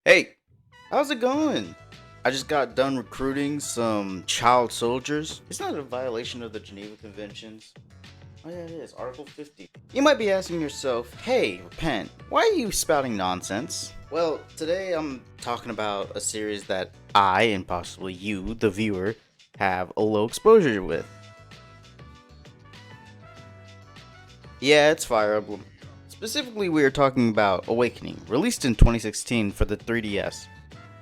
Hey, how's it going? I just got done recruiting some child soldiers. It's not a violation of the Geneva Conventions. Oh yeah, it is. Article 50. You might be asking yourself, hey, Repent, why are you spouting nonsense? Well, today I'm talking about a series that I, and possibly you, the viewer, have a low exposure with. Yeah, it's Fire Emblem. Specifically, we are talking about Awakening, released in 2016 for the 3DS.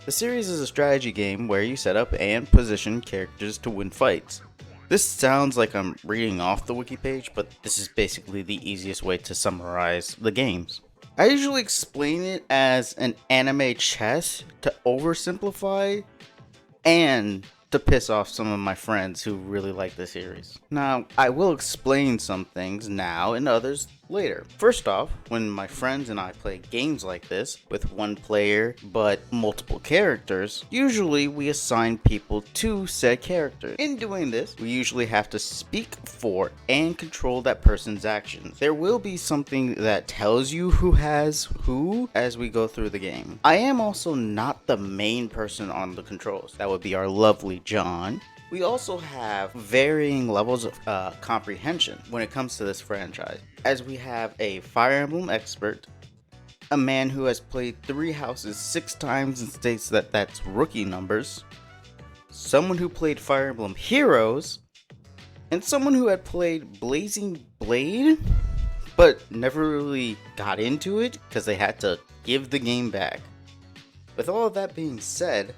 The series is a strategy game where you set up and position characters to win fights. This sounds like I'm reading off the wiki page, but this is basically the easiest way to summarize the games. I usually explain it as an anime chess to oversimplify and to piss off some of my friends who really like the series. Now, I will explain some things now and others later. First off, when my friends and I play games like this, with one player but multiple characters, usually we assign people to said characters. In doing this, we usually have to speak for and control that person's actions. There will be something that tells you who has who as we go through the game. I am also not the main person on the controls. That would be our lovely John. We also have varying levels of comprehension when it comes to this franchise, as we have a Fire Emblem expert, a man who has played 3 houses 6 times and states that that's rookie numbers, someone who played Fire Emblem Heroes, and someone who had played Blazing Blade, but never really got into it because they had to give the game back. With all of that being said,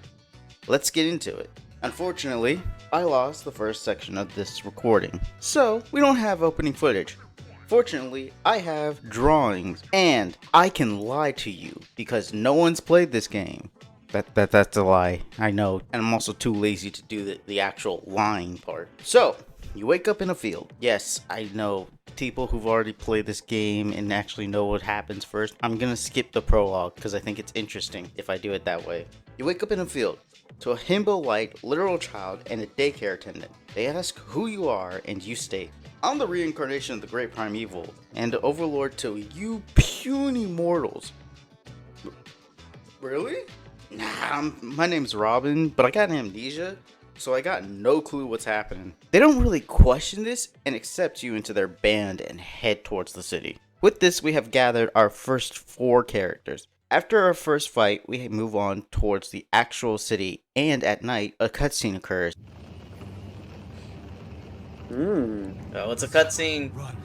let's get into it. Unfortunately, I lost the first section of this recording, so we don't have opening footage. Fortunately, I have drawings, and I can lie to you because no one's played this game. That's a lie, I know, and I'm also too lazy to do the actual lying part. So, you wake up in a field. Yes, I know people who've already played this game and actually know what happens first. I'm gonna skip the prologue because I think it's interesting if I do it that way. You wake up in a field to a himbo-like literal child and a daycare attendant. They ask who you are, and you state, I'm the reincarnation of the great primeval, and the overlord to you puny mortals. Really? Nah, my name's Robin, but I got amnesia, so I got no clue what's happening. They don't really question this and accept you into their band and head towards the city. With this, we have gathered our first 4 characters. After our first fight, we move on towards the actual city, and at night, a cutscene occurs. Oh, it's a cutscene. Run.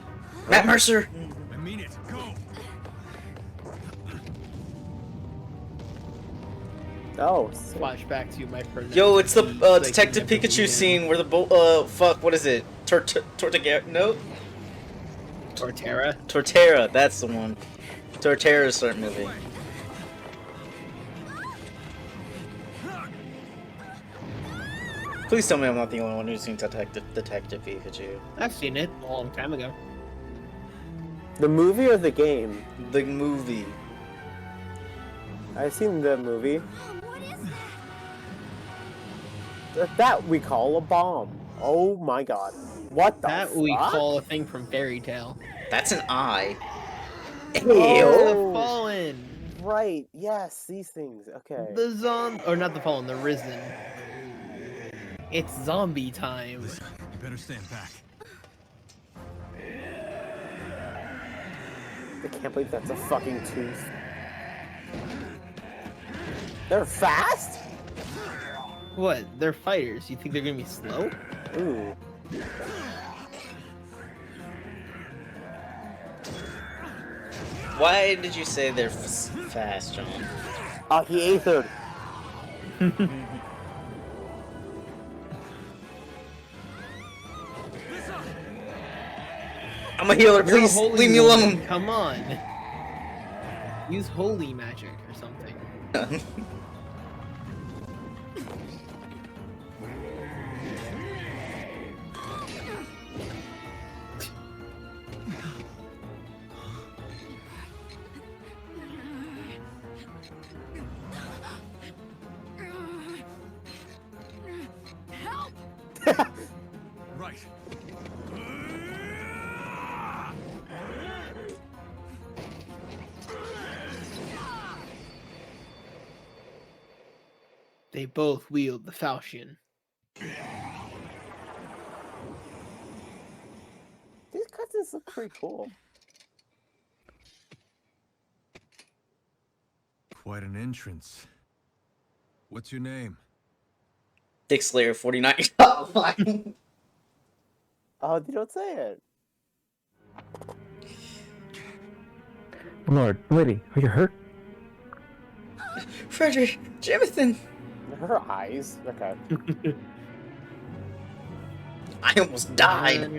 Matt Mercer! I mean it. Go. Oh, Flashback to my friend. Yo, it's the Detective Pikachu scene where the fuck, what is it? Tortega? No, Torterra. Torterra. That's the one. Torterra's start moving. Please tell me I'm not the only one who's seen Detective Pikachu. I've seen it a long time ago. the movie or the game? The movie. I've seen the movie. That we call a bomb. Oh my god. What the That fuck? we call a thing from Fairy Tale. That's an eye. The Fallen. Right, yes, these things. Okay. The or not the Fallen, the Risen. It's zombie time. Listen, you better stand back. I can't believe that's a fucking tooth. They're fast? What? They're fighters. You think they're gonna be slow? Ooh. Why did you say they're fast, John? Oh, he aethered. I'm a healer, You're a please holy leave me woman, alone. Come on. Use holy magic or something. Right. They both wield the falchion. These cutscenes look pretty cool. Quite an entrance. What's your name? Dick Slayer 49. Oh, fuck. Oh, they don't say it. Lord, lady, are you hurt? Frederick, Jonathan. Her eyes. Okay. I almost died.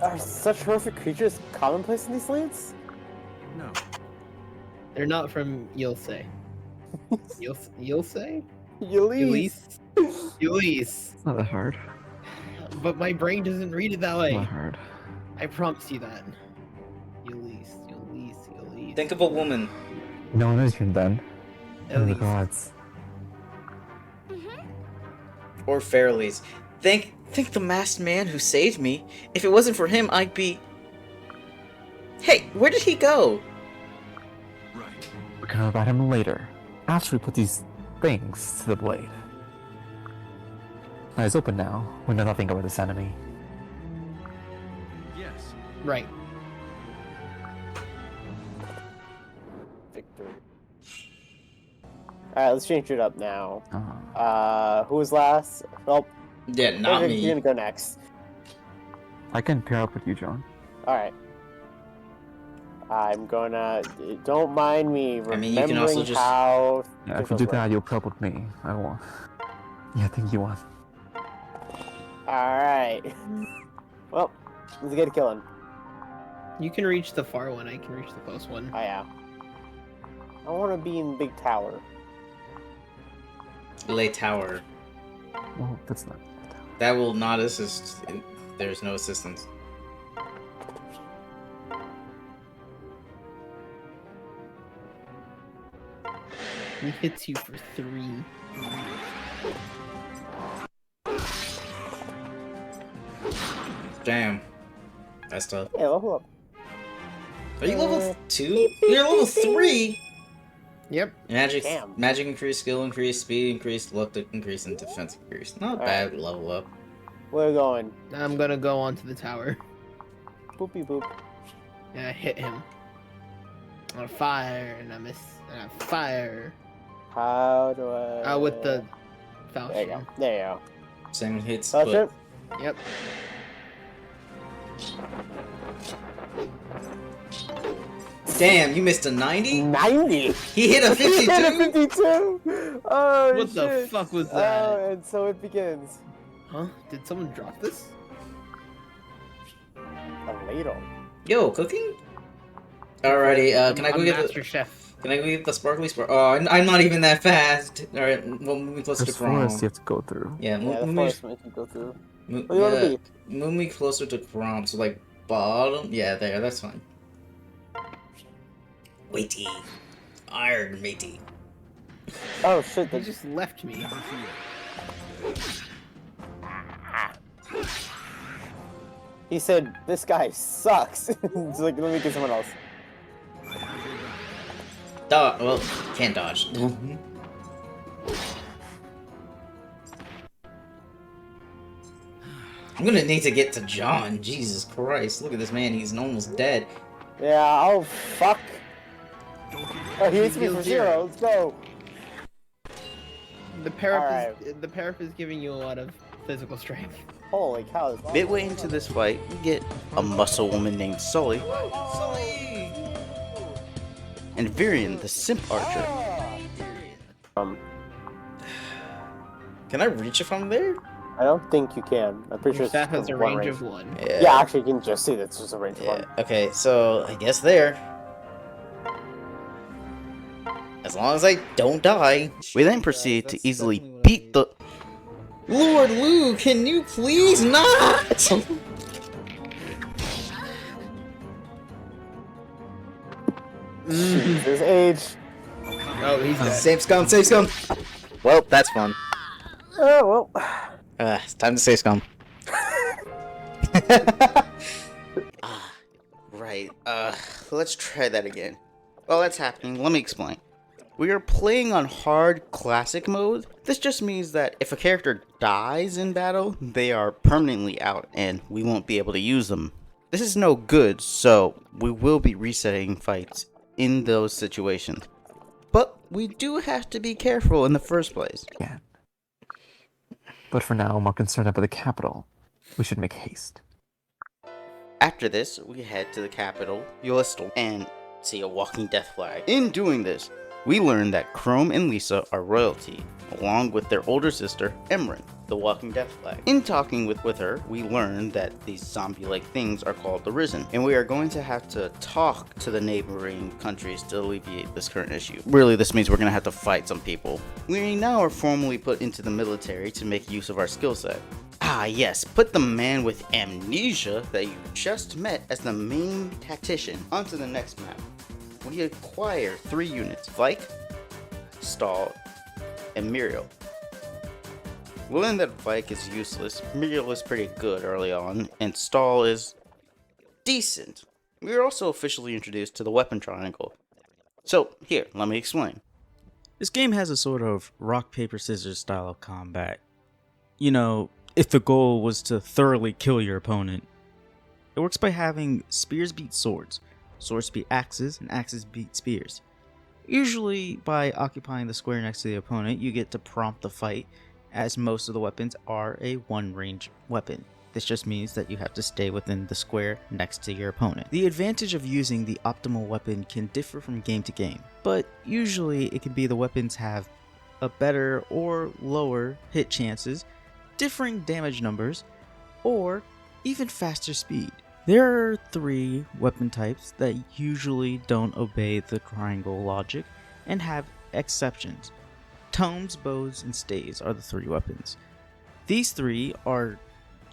Are such horrific creatures commonplace in these lands? No. They're not from Yulse. Yulse? Elise. Elise. It's not that hard. But my brain doesn't read it that way. Not hard. I promise you that. Elise. Think of a woman. No one is human then. Oh the Elise. gods. Or Fairlies. Think the masked man who saved me. If it wasn't for him, I'd be... Hey, where did he go? Right. We can know about him later. After we put these things to the blade. Eyes open now. We know nothing about this enemy. Yes. Right. Victory. Alright, let's change it up now. Oh. Who was last? Oh, Yeah, not you're me. gonna go next. I can pair up with you, John. Alright. I'm gonna... Don't mind me I mean, you can also remembering just- how... Yeah, if you do that, you'll pair up with me. I won't. Yeah, I think you won. Alright. Well, let's get it killing. You can reach the far one, I can reach the close one. Oh yeah. I wanna be in the big tower. Lay tower. Well, that's not. That will not assist. There's no assistance. He hits you for 3. Damn. That's tough. Yeah, level up. Are you level 2? You're level 3! Yep. Damn. Magic increase, skill increase, speed increase, luck increase, and defense increase. Not bad level up. Where we going? I'm gonna go onto the tower. Boopy boop. And I hit him. On a fire, and I miss. And I fire. How do I... With the There you falchion. go. There you go. Same hits, Touch but it. Yep. damn, you missed a 90? 90! He hit a 52? Hit a 52! Oh, What the shit. fuck was that? Oh, and so it begins. Huh? Did someone drop this? A ladle. Yo, cooking? Alrighty, can I go I'm get Master the... Chef. Can I go get the sparkly spark? Oh, I'm not even that fast. Alright, well, move me closer There's to Chrome. forest you have to go through. Yeah, Yeah, the move me... forest makes you go through. Move, What do you wanna yeah, be? move me closer to Chrome, so like bottom. Yeah, there. That's fine. Weighty, iron matey. Oh shit, He the... just left me. He said, this guy sucks. He's like, let me get someone else. Well, can't dodge. I'm gonna need to get to John. Jesus Christ, look at this man. He's almost dead. Yeah, oh fuck. Oh, he hits me for 0. Let's go. The parap is giving you a lot of physical strength. Holy cow. This Midway into this fight, we get a muscle woman named Sully Sully! and Virion, the simp archer. Can I reach it from there? I don't think you can. I'm pretty sure Your it's staff has a one range of 1. Yeah, actually, you can just see that's just a range of Yeah. 1. Okay, so I guess there. As long as I don't die. We then proceed to easily beat the... Lord Lou, can you please not? His age. Oh, he's dead. Save scum, save scum. Well, that's fun. Oh, well. It's time to save scum. Right, let's try that again. While that's happening, let me explain. We are playing on hard classic mode. This just means that if a character dies in battle, they are permanently out and we won't be able to use them. This is no good, so we will be resetting fights in those situations. But we do have to be careful in the first place. Yeah. But for now, I'm more concerned about the capital. We should make haste. After this, we head to the capital, Eulistal, and see a walking death flag. In doing this, we learn that Chrome and Lisa are royalty, along with their older sister, Emran, the walking death flag. In talking with her, we learn that these zombie-like things are called the Risen, and we are going to have to talk to the neighboring countries to alleviate this current issue. Really, this means we're going to have to fight some people. We now are formally put into the military to make use of our skill set. Ah yes, put the man with amnesia that you just met as the main tactician onto the next map. We acquire 3 units, Vike, Stahl, and Muriel. We learn that Vike is useless, Muriel is pretty good early on, and Stahl is decent. We are also officially introduced to the weapon triangle. So, here, let me explain. This game has a sort of rock, paper, scissors style of combat. You know, if the goal was to thoroughly kill your opponent. It works by having spears beat swords, swords beat axes, and axes beat spears. Usually, by occupying the square next to the opponent, you get to prompt the fight, as most of the weapons are a one-range weapon. This just means that you have to stay within the square next to your opponent. The advantage of using the optimal weapon can differ from game to game, but usually it can be the weapons have a better or lower hit chances, differing damage numbers, or even faster speed. There are 3 weapon types that usually don't obey the triangle logic and have exceptions. Tomes, bows, and staves are the 3 weapons. These 3 are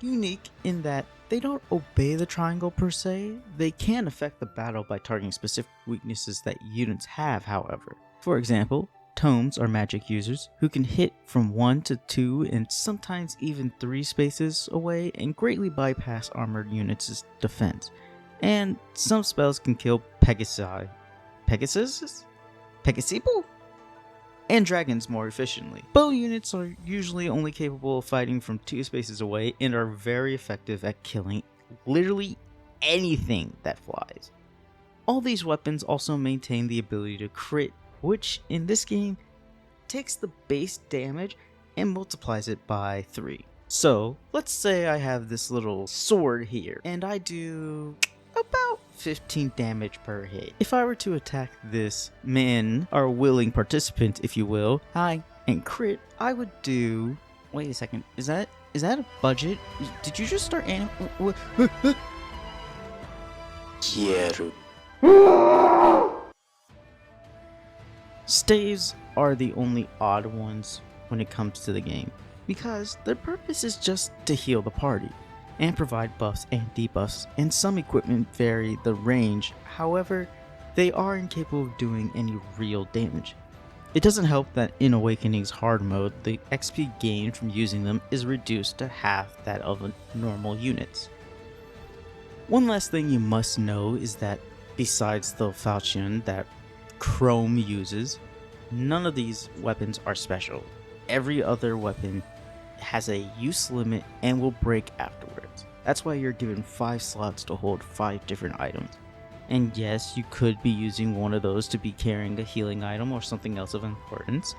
unique in that they don't obey the triangle per se. They can affect the battle by targeting specific weaknesses that units have, however. For example, Tomes are magic users who can hit from 1 to 2 and sometimes even 3 spaces away and greatly bypass armored units' defense. And some spells can kill Pegasi and dragons more efficiently. Bow units are usually only capable of fighting from 2 spaces away and are very effective at killing literally anything that flies. All these weapons also maintain the ability to crit, which in this game takes the base damage and multiplies it by 3. So let's say I have this little sword here and I do about 15 damage per hit. If I were to attack this man, or willing participant if you will, and crit, I would do... Wait a second, is that a budget? Did you just start Quiero. Staves are the only odd ones when it comes to the game, because their purpose is just to heal the party, and provide buffs and debuffs, and some equipment vary the range, however, they are incapable of doing any real damage. It doesn't help that in Awakening's hard mode, the XP gained from using them is reduced to half that of normal units. One last thing you must know is that besides the falchion that Chrome uses, none of these weapons are special. Every other weapon has a use limit and will break afterwards. That's why you're given 5 slots to hold 5 different items. And yes, you could be using one of those to be carrying a healing item or something else of importance,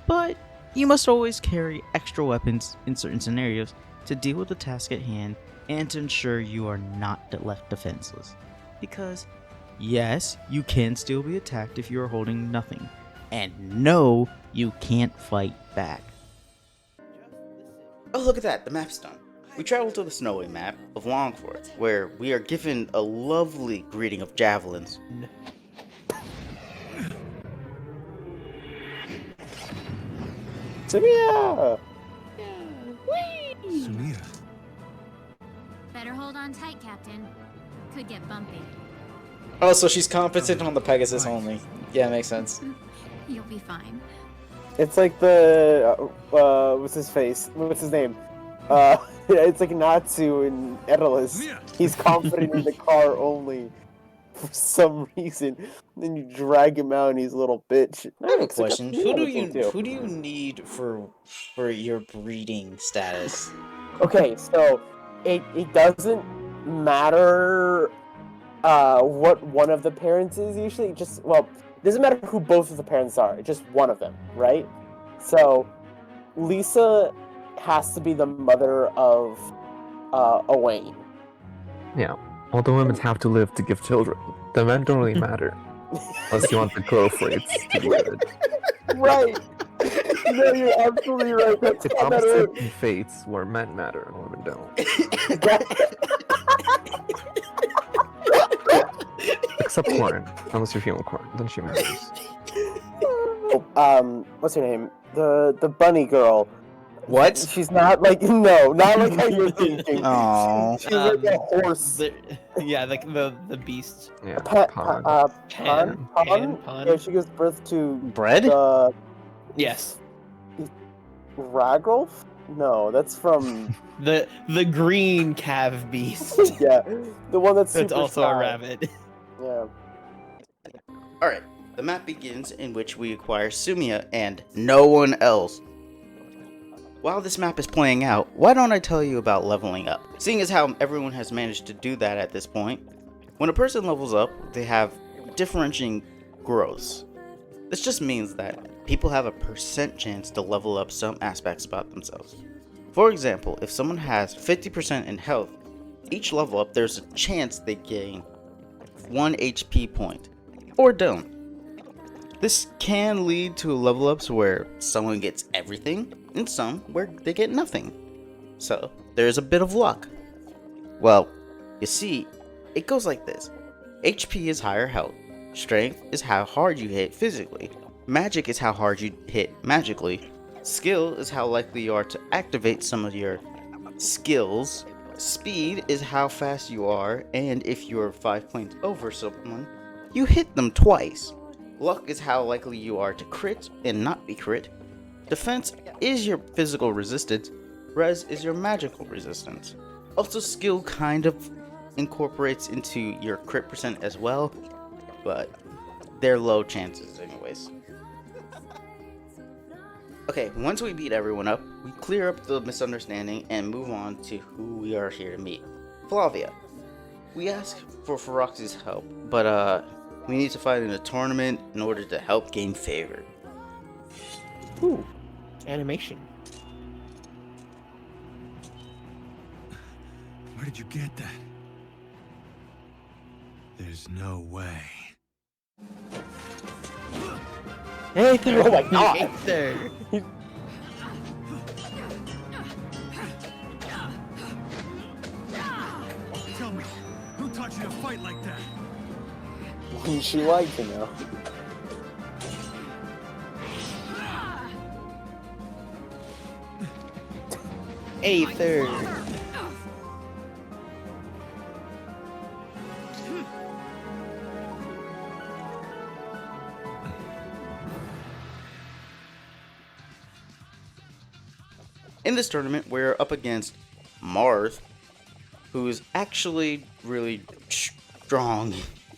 but you must always carry extra weapons in certain scenarios to deal with the task at hand and to ensure you are not left defenseless. Because yes, you can still be attacked if you are holding nothing, and no, you can't fight back. Oh, look at that, the map's done. We travel to the snowy map of Longford, where we are given a lovely greeting of javelins. Samia! Sumia. Better hold on tight, Captain. Could get bumpy. Oh, so she's competent on the Pegasus only. Yeah, makes sense. You'll be fine. It's like the what's his face? What's his name? It's like Natsu in Edelus. He's confident in the car only. for some reason. Then you drag him out and he's a little bitch. I have a It's got question. the other thing, too. Who do you need for your breeding status? Okay, so it doesn't matter what one of the parents is usually. Just, well, it doesn't matter who both of the parents are. Just one of them, right? So Lisa has to be the mother of Owain. Yeah. Although women have to live to give children, the men don't really matter. Unless you want the growth rates to be good. Right. No, you're absolutely right. That's It's how that opposite works. in fates where men matter and women don't. Except corn. Unless you're feeling corn, then she matters. What's her name? The bunny girl. What? She's not like not like how you're thinking. Aw. She's like a horse. The beast. Yeah. Pan. Pan. Yeah, she gives birth to Bread? the Yes. Ragrolf? No, that's from The green cav beast. yeah, the one that's It's super also shy. a rabbit. Yeah. Alright, the map begins in which we acquire Sumia and no one else. While this map is playing out, why don't I tell you about leveling up? Seeing as how everyone has managed to do that at this point, when a person levels up, they have differentiating growths. This just means that people have a percent chance to level up some aspects about themselves. For example, if someone has 50% in health, each level up there's a chance they gain 1 HP point, or don't. This can lead to level ups where someone gets everything, and some where they get nothing. So, there's a bit of luck. Well, you see, it goes like this. HP is higher health, strength is how hard you hit physically, magic is how hard you hit magically, skill is how likely you are to activate some of your skills, speed is how fast you are, and if you're 5 points over someone, you hit them twice. Luck is how likely you are to crit and not be crit. Defense is your physical resistance. Res is your magical resistance. Also, skill kind of incorporates into your crit percent as well, but they're low chances anyways. Okay, once we beat everyone up, we clear up the misunderstanding and move on to who we are here to meet. Flavia. We ask for Ferox's help, but we need to fight in a tournament in order to help gain favor. Ooh. Animation. Where did you get that? There's no way. Hey there. Oh my God. Hey there. Tell me, who taught you to fight like that? Wouldn't she like to know? Aether. In this tournament, we're up against Marth, who is actually really strong.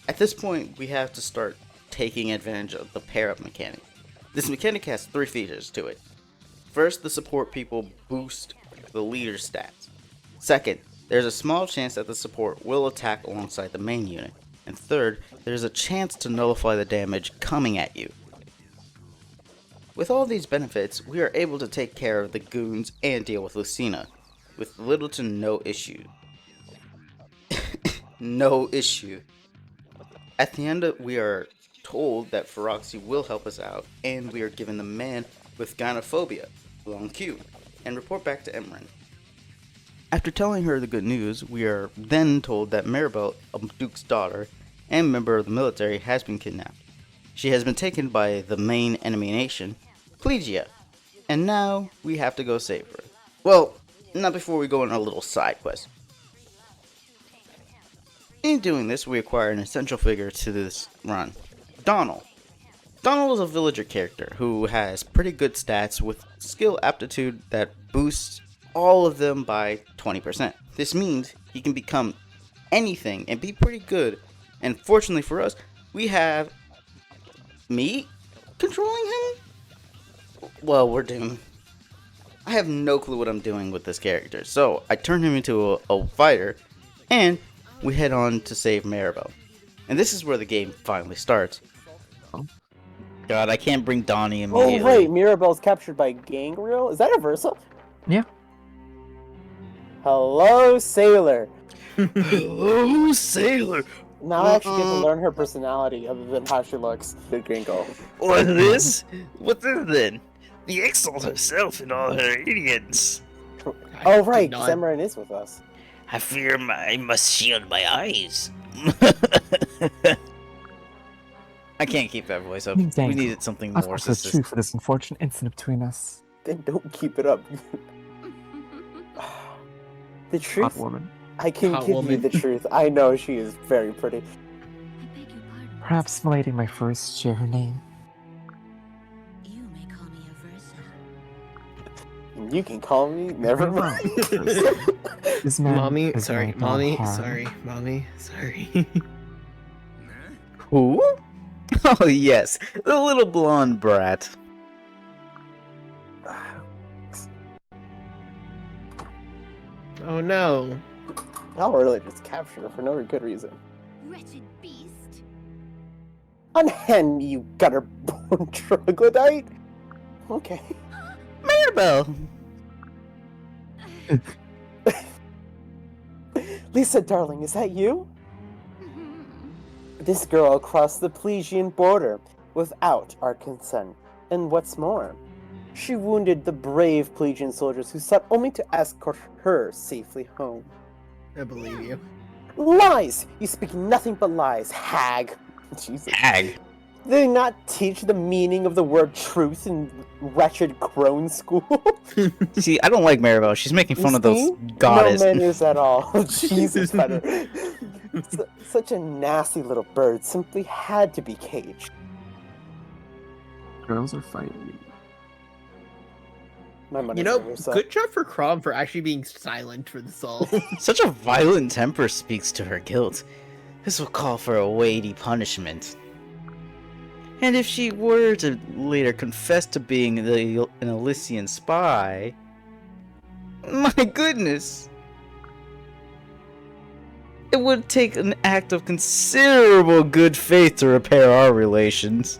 At this point, we have to start taking advantage of the pair-up mechanic. This mechanic has 3 features to it. First, the support people boost the leader's stats. Second, there's a small chance that the support will attack alongside the main unit. And third, there's a chance to nullify the damage coming at you. With all these benefits, we are able to take care of the goons and deal with Lucina, with little to no issue. No issue. At the end, we are told that Feroxy will help us out, and we are given the man with gynophobia, long Q, and report back to Emran. After telling her the good news, we are then told that Maribel, a duke's daughter and member of the military, has been kidnapped. She has been taken by the main enemy nation, Plegia, and now we have to go save her. Well, not before we go on a little side quest. In doing this, we acquire an essential figure to this run, Donald. Donald is a villager character who has pretty good stats with skill aptitude that boosts all of them by 20%. This means he can become anything and be pretty good And fortunately for us, we have me controlling him? Well, we're doomed. I have no clue what I'm doing with this character, so I turn him into a fighter, and we head on to save Maribel. And this is where the game finally starts. God, I can't bring Donnie immediately. Oh, right, Mirabelle's captured by Gangrel? Is that a Versa? Yeah. Hello, Sailor. Hello, Sailor. Now I actually get to learn her personality other than how she looks. The Gringo. What's this? What's this then? The Exalt herself and all her idiots. Oh, right, Samarin is with us. I fear I must shield my eyes. I can't keep that voice up. Dang. We needed something I've more got the truth consistent. for this unfortunate incident between us. Then don't keep it up. The Hot truth? woman. I can Hot give you woman. the truth. I know she is very pretty. I beg your pardon. Perhaps Milady might first share her name. You may call me a Versa. And you can call me. Never mind. This man Mommy, is sorry, like no mommy, harm. sorry, mommy, sorry. Who? Oh yes, the little blonde brat. Oh no. I'll really just capture her for no good reason. Wretched beast. Unhand, you gutter-born troglodyte. Okay. Maribel. Lisa, darling, is that you? This girl crossed the Plesian border without our consent. And what's more, she wounded the brave Plesian soldiers who sought only to escort her safely home. I believe you. Lies! You speak nothing but lies, hag. Jesus. Hag. Did they not teach the meaning of the word truth in wretched crone school? See, I don't like Maribel. She's making fun of those See? goddess. No manners at all. Jesus, better. Such a nasty little bird simply had to be caged. Girls are fighting. My money's You know, on your side. good job for Crom for actually being silent for this all. Such a violent temper speaks to her guilt. This will call for a weighty punishment. And if she were to later confess to being an Elysian spy... My goodness! It would take an act of considerable good faith to repair our relations.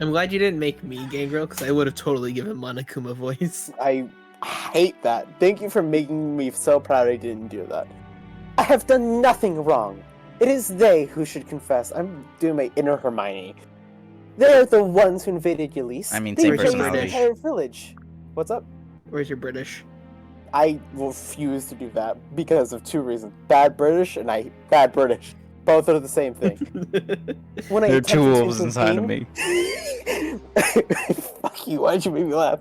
I'm glad you didn't make me Gangrel, because I would have totally given Monokuma voice. I hate that. Thank you for making me so proud I didn't do that. I have done nothing wrong. It is they who should confess. I'm doing my inner Hermione. They're the ones who invaded Yulise. I mean, They same raised the personality. entire village. What's up? Where's your British? I refuse to do that because of two reasons. Bad British and bad British. Both are the same thing. When There are attempted two to wolves inside of intervene- me. Fuck you, why'd you make me laugh?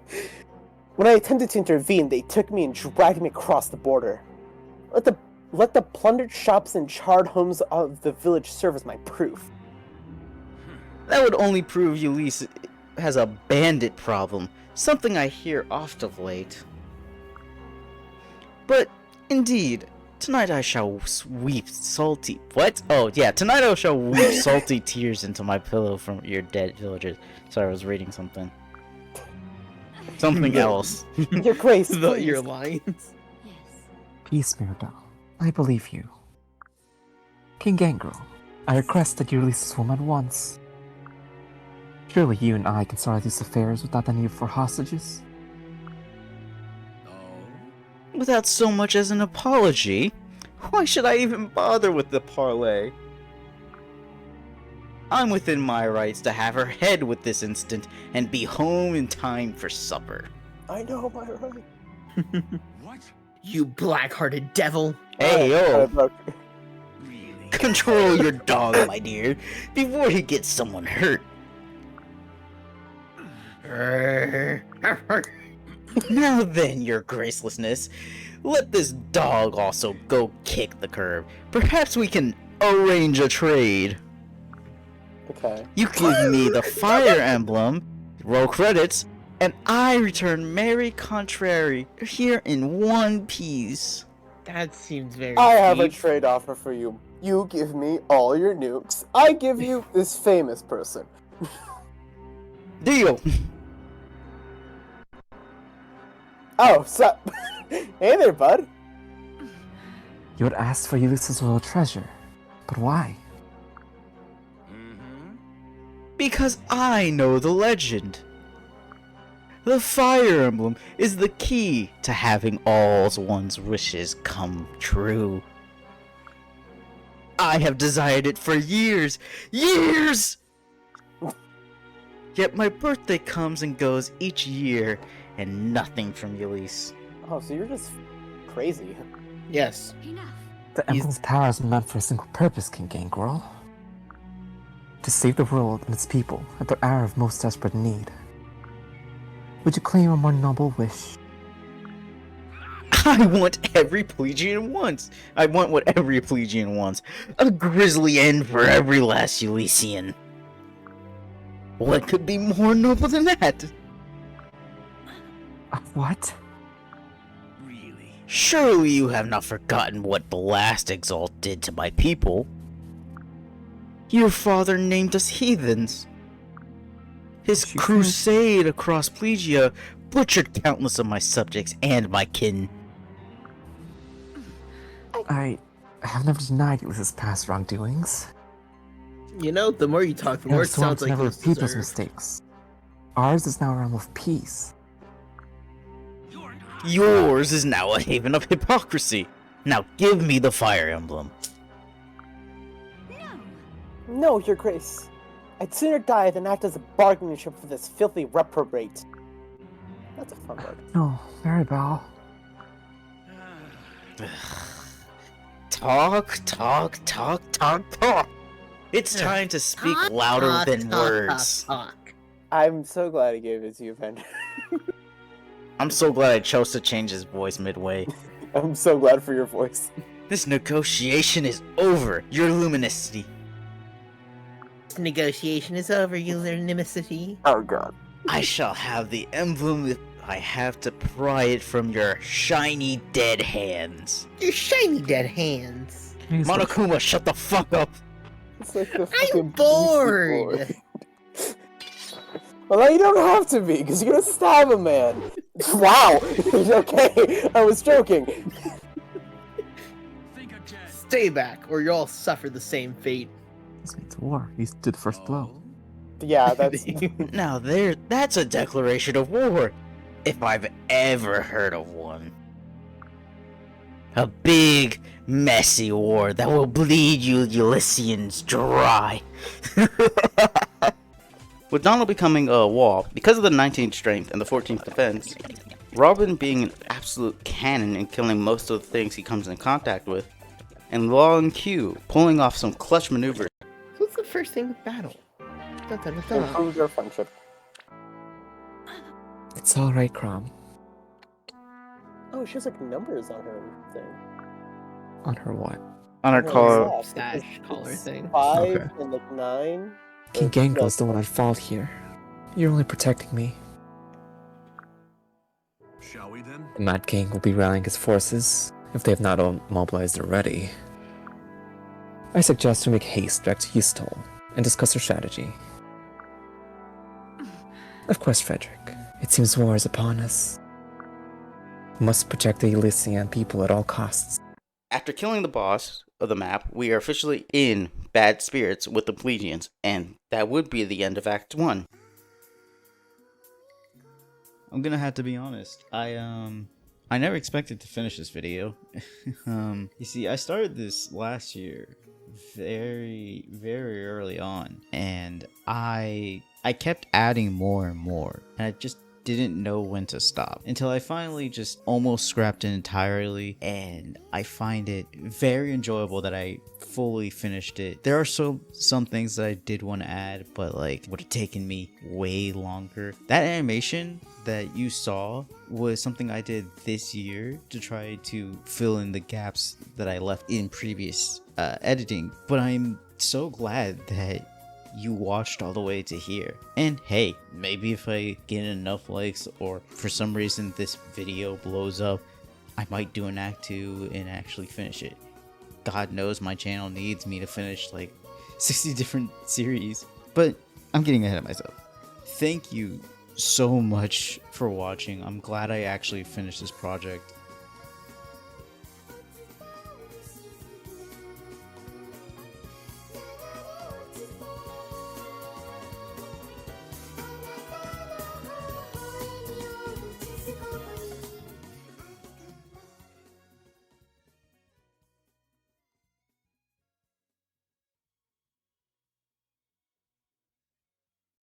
When I attempted to intervene, they took me and dragged me across the border. Let the plundered shops and charred homes of the village serve as my proof. That would only prove Yulise has a bandit problem, something I hear oft of late. But, indeed, tonight I shall weep salty... What? Oh, yeah, tonight I shall weep salty tears into my pillow from your dead villagers. Sorry, I was reading something. Something else. Your Grace, please. Your lines. Yes. Peace, Mirabelle. I believe you. King Gangrel, I request that you release this woman at once. Surely you and I can start these affairs without the need for hostages? Without so much as an apology? Why should I even bother with the parley? I'm within my rights to have her head with this instant and be home in time for supper. I know my right. What? You black-hearted devil. Hey, yo! Look, Control your dog, my dear, before he gets someone hurt. Now then, your gracelessness, let this dog also go kick the curb. Perhaps we can arrange a trade. okay. You give me the fire emblem, roll credits, and I return Mary Contrary here in one piece. That seems very I have a cheap. trade offer for you. You give me all your nukes. I give you this famous person. Deal! Oh, sup? Hey there, bud. You had asked for Ulysses' royal treasure. But why? Because I know the legend. The Fire Emblem is the key to having all one's wishes come true. I have desired it for years! Years! Yet my birthday comes and goes each year, and nothing from Ulysses. Oh, so you're just crazy. Yes. Enough. The Emblem's power is meant for a single purpose, King Gangrel. To save the world and its people at their hour of most desperate need. Would you claim a more noble wish? I want every Pelagian wants. I want what every Pelagian wants. A grisly end for every last Elysian. What could be more noble than that? What? Surely you have not forgotten what the last Exalt did to my people. Your father named us heathens. His She crusade across Plegia butchered countless of my subjects and my kin. I have never denied Ulysses' past wrongdoings. You know, the more you talk, the I more have it sworn sounds to like never it was repeat those deserved. mistakes. Ours is now a realm of peace. Yours is now a haven of hypocrisy. Now give me the Fire Emblem. No. No, Your Grace. I'd sooner die than act as a bargaining chip for this filthy reprobate. That's a fun word. No, Maribel. Talk, talk, talk, talk, talk. It's time to speak Talk, louder talk, than talk, words. talk. I'm so glad he gave it to you, Vander. I'm so glad I chose to change his voice midway. I'm so glad for your voice. This negotiation is over, your luminosity. This negotiation is over, unanimity. Oh god. I shall have the emblem if I have to pry it from your shiny dead hands. Your shiny dead hands. Monokuma, shut the fuck up! It's like the fucking I'm bored. Beastie Boy. Well, now you don't have to be, because you're gonna stab a man. Wow. Okay, I was joking. Stay back, or you'll all suffer the same fate. This means war. You did the first blow. Yeah, that's... Now that's a declaration of war, if I've ever heard of one. A big, messy war that will bleed you Elysians dry. With Donald becoming a wall, because of the 19th strength and the 14th defense, Robin being an absolute cannon and killing most of the things he comes in contact with, and Long Q pulling off some clutch maneuvers. What's the first thing with battle? Dun, dun, dun, dun. Improve your friendship. It's alright, Crom. Oh, she has like numbers on her thing. On her what? On our No, call, it's not. Stash collar It's thing. 5 Okay. and like 9. King Or- Gangrel's the one at fault here. You're only protecting me. Shall we then? The Mad King will be rallying his forces, if they have not all mobilized already. I suggest we make haste back to Ystol and discuss our strategy. Of course, Frederick. It seems war is upon us. We must protect the Elysian people at all costs. after killing the boss of the map, we are officially in bad spirits with the Pleiadians, and that would be the end of Act 1. I'm gonna have to be honest. I never expected to finish this video. You see, I started this last year, very, very early on, and I kept adding more and more, and I just didn't know when to stop until I finally just almost scrapped it entirely, and I find it very enjoyable that I fully finished it. There are some things that I did want to add, but like would have taken me way longer. That animation that you saw was something I did this year to try to fill in the gaps that I left in previous editing, but I'm so glad that you watched all the way to here. And hey, maybe if I get enough likes, or for some reason this video blows up, I might do an act 2 and actually finish it. God knows my channel needs me to finish like 60 different series. But I'm getting ahead of myself. Thank you so much for watching. I'm glad I actually finished this project.